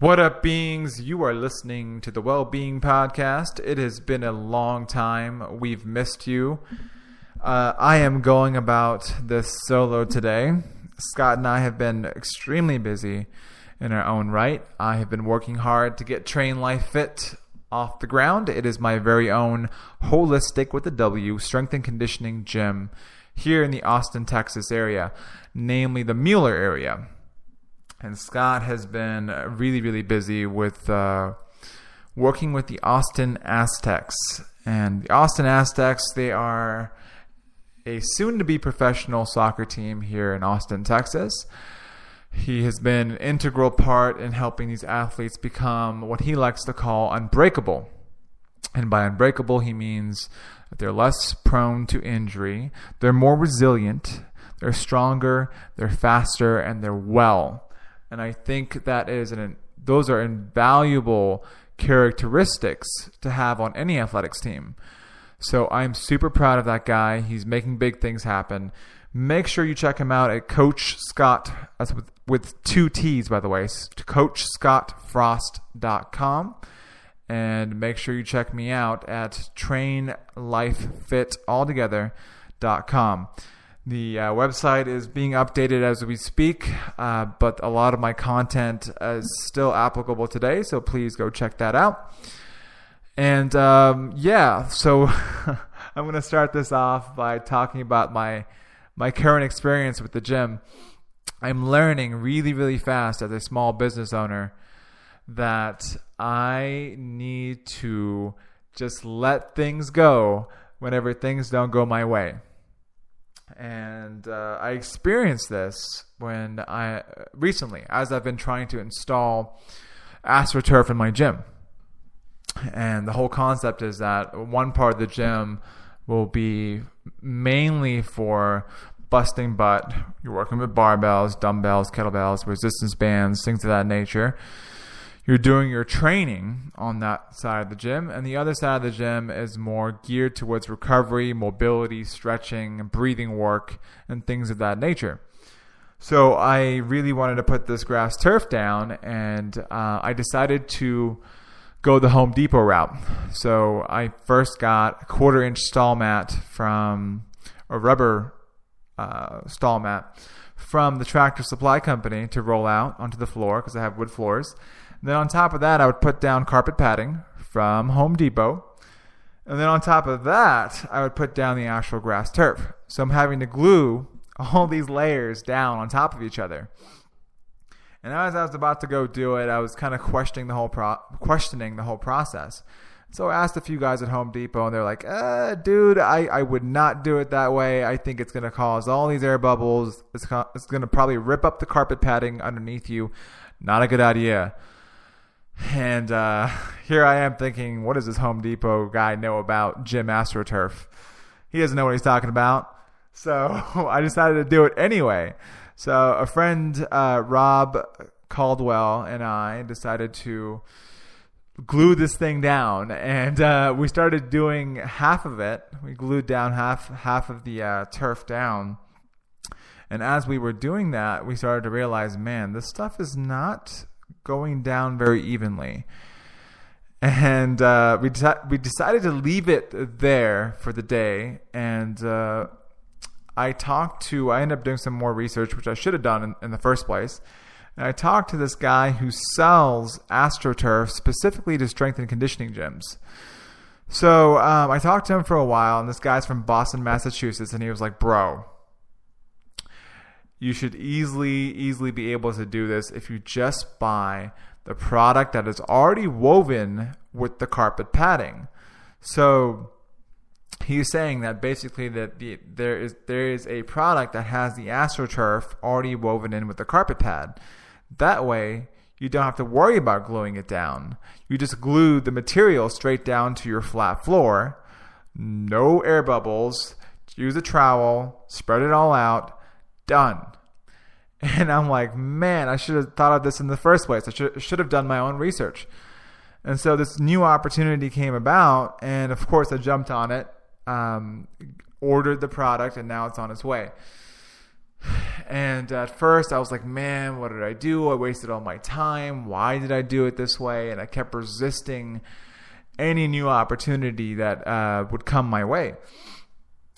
What up, beings? You are listening to the Wellbeing Podcast. It has been a long time. We've missed you. I am going about this solo today. Scott and I have been extremely busy in our own right. I have been working hard to get Train Life Fit off the ground. It is my very own holistic, with a W, strength and conditioning gym here in the Austin, Texas area, namely the Mueller area. And Scott has been really, really busy with working with the Austin Aztecs. And the Austin Aztecs, they are a soon-to-be professional soccer team here in Austin, Texas. He has been an integral part in helping these athletes become what he likes to call unbreakable. And by unbreakable, he means that they're less prone to injury, they're more resilient, they're stronger, they're faster, and they're well. And I think that those are invaluable characteristics to have on any athletics team. So I'm super proud of that guy. He's making big things happen. Make sure you check him out at Coach Scott, that's with two T's, by the way, CoachScottFrost.com. And make sure you check me out at TrainLifeFitAltogether.com. The website is being updated as we speak, but a lot of my content is still applicable today, so please go check that out. And so I'm going to start this off by talking about my current experience with the gym. I'm learning really, really fast as a small business owner that I need to just let things go whenever things don't go my way. And I experienced this recently, as I've been trying to install AstroTurf in my gym. And the whole concept is that one part of the gym will be mainly for busting butt. You're working with barbells, dumbbells, kettlebells, resistance bands, things of that nature. You're doing your training on that side of the gym, and the other side of the gym is more geared towards recovery, mobility, stretching, breathing work, and things of that nature. So I really wanted to put this grass turf down, and I decided to go the Home Depot route. So I first got a 1/4-inch stall mat from a rubber stall mat from the Tractor Supply Company to roll out onto the floor because I have wood floors. And then on top of that, I would put down carpet padding from Home Depot. And then on top of that, I would put down the actual grass turf. So I'm having to glue all these layers down on top of each other. And as I was about to go do it, I was kind of questioning the whole process. So I asked a few guys at Home Depot, and they're like, dude, I would not do it that way. I think it's going to cause all these air bubbles. It's going to probably rip up the carpet padding underneath you. Not a good idea. And here I am thinking, what does this Home Depot guy know about gym AstroTurf? He doesn't know what he's talking about. So I decided to do it anyway. So a friend, Rob Caldwell, and I decided to glue this thing down. And we started doing half of it. We glued down half of the turf down. And as we were doing that, we started to realize, man, this stuff is not going down very evenly. And we decided to leave it there for the day. And I ended up doing some more research, which I should have done in the first place. And I talked to this guy who sells AstroTurf specifically to strength and conditioning gyms. So I talked to him for a while, and this guy's from Boston, Massachusetts, and he was like, bro, you should easily be able to do this if you just buy the product that is already woven with the carpet padding. So he's saying that basically that there is a product that has the AstroTurf already woven in with the carpet pad. That way, you don't have to worry about gluing it down. You just glue the material straight down to your flat floor. No air bubbles. Use a trowel. Spread it all out. Done. And I'm like, man, I should have thought of this in the first place. I should have done my own research. And so this new opportunity came about, and of course I jumped on it, ordered the product, and now it's on its way. And at first I was like, man, what did I do? I wasted all my time. Why did I do it this way? And I kept resisting any new opportunity that would come my way.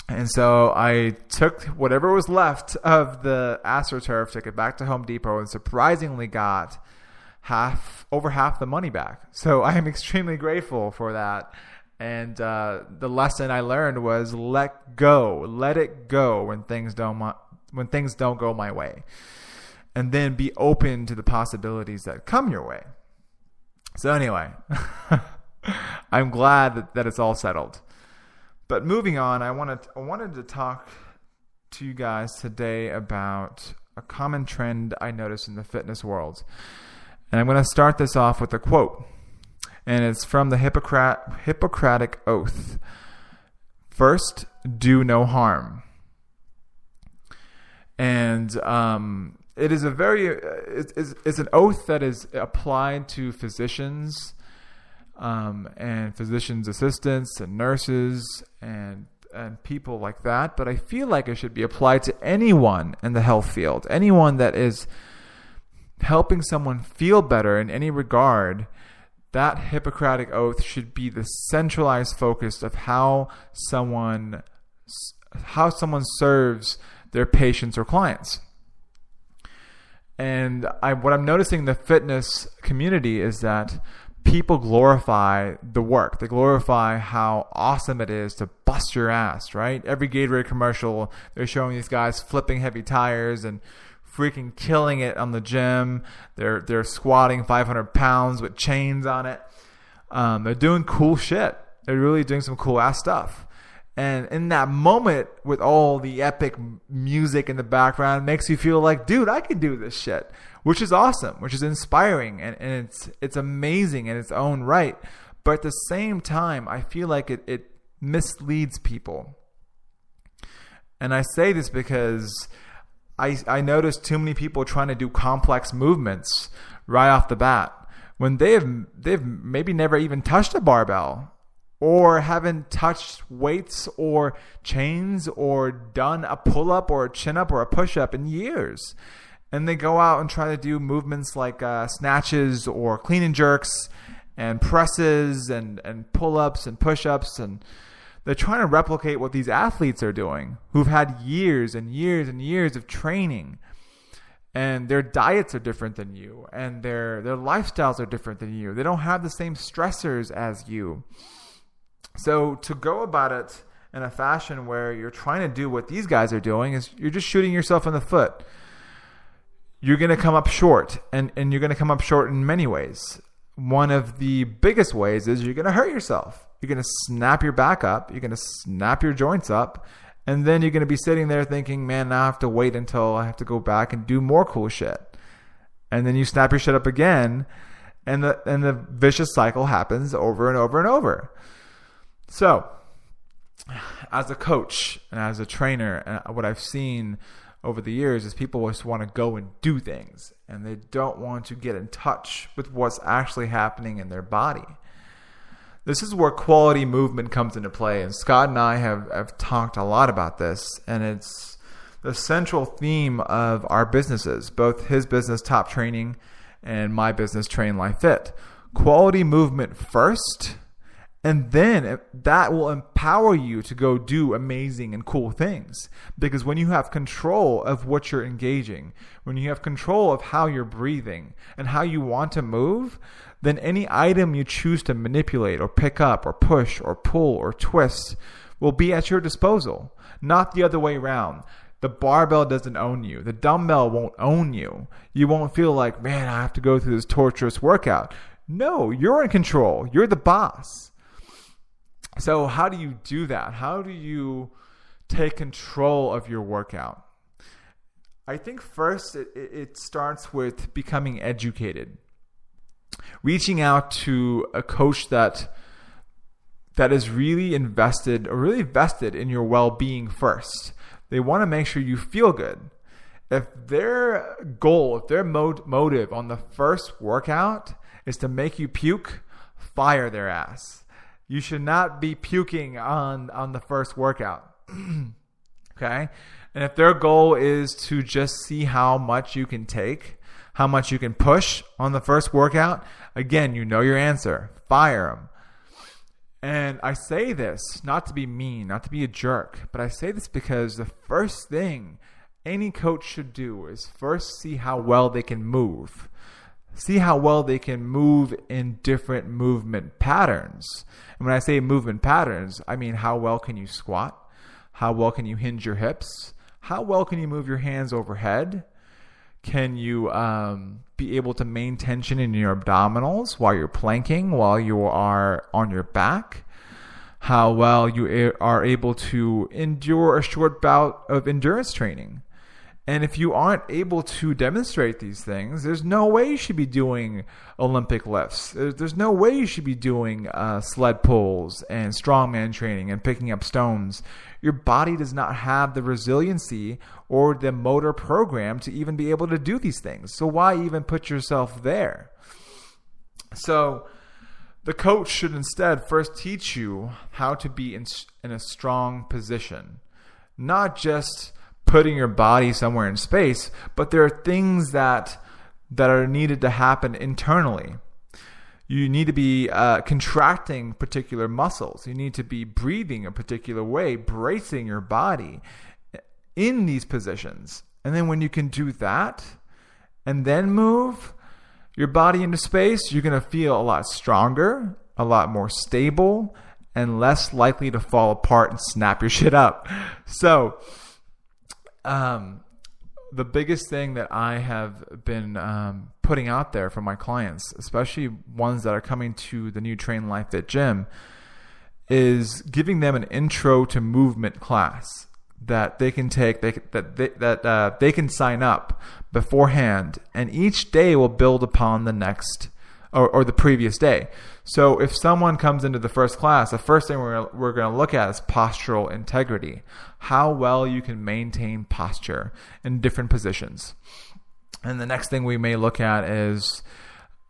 And so I took whatever was left of the AstroTurf, took it back to Home Depot, and surprisingly got over half the money back. So I am extremely grateful for that. And the lesson I learned was let it go when things don't go my way, and then be open to the possibilities that come your way. So anyway, I'm glad that it's all settled. But moving on, I wanted to talk to you guys today about a common trend I noticed in the fitness world. And I'm going to start this off with a quote. And it's from the Hippocratic Oath. First, do no harm. And it is it's an oath that is applied to physicians, and physicians' assistants and nurses and people like that. But I feel like it should be applied to anyone in the health field, anyone that is helping someone feel better in any regard. That Hippocratic Oath should be the centralized focus of how someone serves their patients or clients. And what I'm noticing in the fitness community is that people glorify the work. They glorify how awesome it is to bust your ass, right? Every Gatorade commercial, they're showing these guys flipping heavy tires and freaking killing it on the gym. They're squatting 500 pounds with chains on it. They're doing cool shit. They're really doing some cool ass stuff. And in that moment, with all the epic music in the background, it makes you feel like, dude, I can do this shit, which is awesome, which is inspiring, and it's amazing in its own right. But at the same time, I feel like it misleads people. And I say this because I notice too many people trying to do complex movements right off the bat when they've maybe never even touched a barbell, or haven't touched weights or chains or done a pull-up or a chin-up or a push-up in years. And they go out and try to do movements like snatches or clean and jerks and presses and pull-ups and push-ups. And they're trying to replicate what these athletes are doing, who've had years and years and years of training. And their diets are different than you. And their lifestyles are different than you. They don't have the same stressors as you. So to go about it in a fashion where you're trying to do what these guys are doing is you're just shooting yourself in the foot. You're going to come up short, and you're going to come up short in many ways. One of the biggest ways is you're going to hurt yourself. You're going to snap your back up. You're going to snap your joints up. And then you're going to be sitting there thinking, man, now I have to wait until I have to go back and do more cool shit. And then you snap your shit up again, and the vicious cycle happens over and over and over. So, as a coach and as a trainer, what I've seen over the years is people just want to go and do things, and they don't want to get in touch with what's actually happening in their body. This is where quality movement comes into play, and Scott and I have talked a lot about this, and it's the central theme of our businesses, both his business, Top Training, and my business, Train Life Fit. Quality movement first. And then that will empower you to go do amazing and cool things. Because when you have control of what you're engaging, when you have control of how you're breathing and how you want to move, then any item you choose to manipulate or pick up or push or pull or twist will be at your disposal, not the other way around. The barbell doesn't own you. The dumbbell won't own you. You won't feel like, man, I have to go through this torturous workout. No, you're in control. You're the boss. So how do you do that? How do you take control of your workout? I think first it starts with becoming educated. Reaching out to a coach that is really invested or really vested in your well-being first. They want to make sure you feel good. If their goal, if their motive on the first workout is to make you puke, fire their ass. You should not be puking on the first workout. Okay? And if their goal is to just see how much you can take, how much you can push on the first workout, again, you know your answer. Fire them. And I say this not to be mean, not to be a jerk, but I say this because the first thing any coach should do is first see how well they can move. See how well they can move in different movement patterns. And when I say movement patterns, I mean how well can you squat? How well can you hinge your hips? How well can you move your hands overhead? Can you be able to maintain tension in your abdominals while you're planking, while you are on your back? How well you are able to endure a short bout of endurance training? And if you aren't able to demonstrate these things, there's no way you should be doing Olympic lifts. There's no way you should be doing sled pulls and strongman training and picking up stones. Your body does not have the resiliency or the motor program to even be able to do these things. So why even put yourself there? So the coach should instead first teach you how to be in a strong position, not just putting your body somewhere in space, but there are things that are needed to happen internally. You need to be contracting particular muscles. You need to be breathing a particular way, bracing your body in these positions. And then when you can do that and then move your body into space, you're going to feel a lot stronger, a lot more stable, and less likely to fall apart and snap your shit up. So the biggest thing that I have been putting out there for my clients, especially ones that are coming to the new Train Life Fit gym, is giving them an intro to movement class that they can take, that they can sign up beforehand, and each day will build upon the next or the previous day. So if someone comes into the first class, the first thing we're going to look at is postural integrity, how well you can maintain posture in different positions. And the next thing we may look at is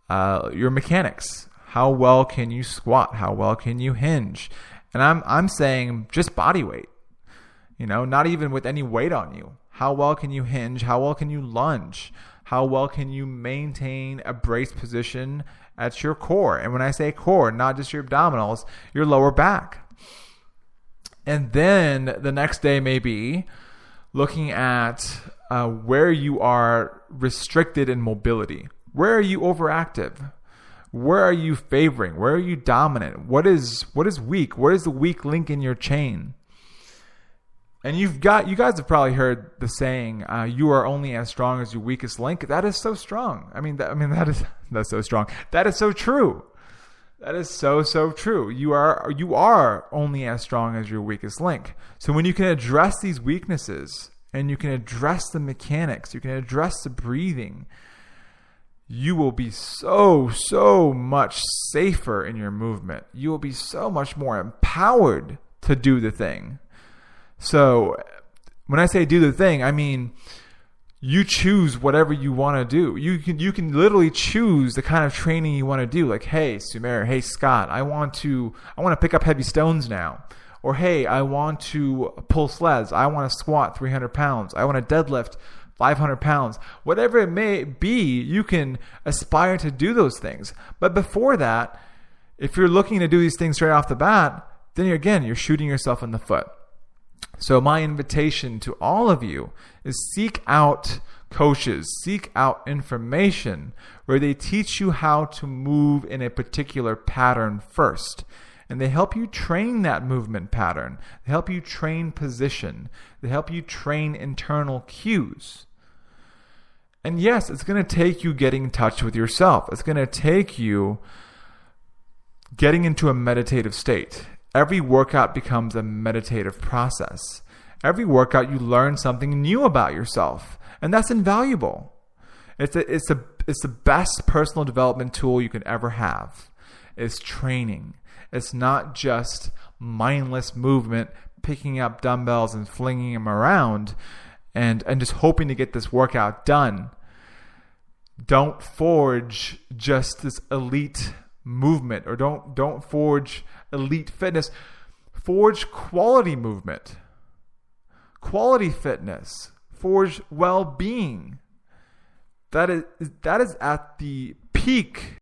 your mechanics. How well can you squat? How well can you hinge? And I'm saying just body weight, not even with any weight on you. How well can you hinge? How well can you lunge? How well can you maintain a braced position at your core? And when I say core, not just your abdominals, your lower back. And then the next day may be looking at where you are restricted in mobility. Where are you overactive? Where are you favoring? Where are you dominant? What is weak? What is the weak link in your chain? And you guys have probably heard the saying, "You are only as strong as your weakest link." That is so strong. That's so strong. That is so true. That is so true. You are only as strong as your weakest link. So when you can address these weaknesses and you can address the mechanics, you can address the breathing, you will be so much safer in your movement. You will be so much more empowered to do the thing. So when I say do the thing, I mean you choose whatever you want to do. You can literally choose the kind of training you want to do. Like, hey, Sumer, hey, Scott, I want to pick up heavy stones now. Or, hey, I want to pull sleds. I want to squat 300 pounds. I want to deadlift 500 pounds. Whatever it may be, you can aspire to do those things. But before that, if you're looking to do these things straight off the bat, then you're shooting yourself in the foot. So my invitation to all of you is seek out coaches, seek out information where they teach you how to move in a particular pattern first. And they help you train that movement pattern. They help you train position. They help you train internal cues. And yes, it's going to take you getting in touch with yourself. It's going to take you getting into a meditative state. Every workout becomes a meditative process. Every workout you learn something new about yourself, and that's invaluable. It's the best personal development tool you can ever have. It's training. It's not just mindless movement, picking up dumbbells and flinging them around and just hoping to get this workout done. Don't forge just this elite movement, or don't forge elite fitness. Forge quality movement. Quality Fitness, Forge Well-Being. That is at the peak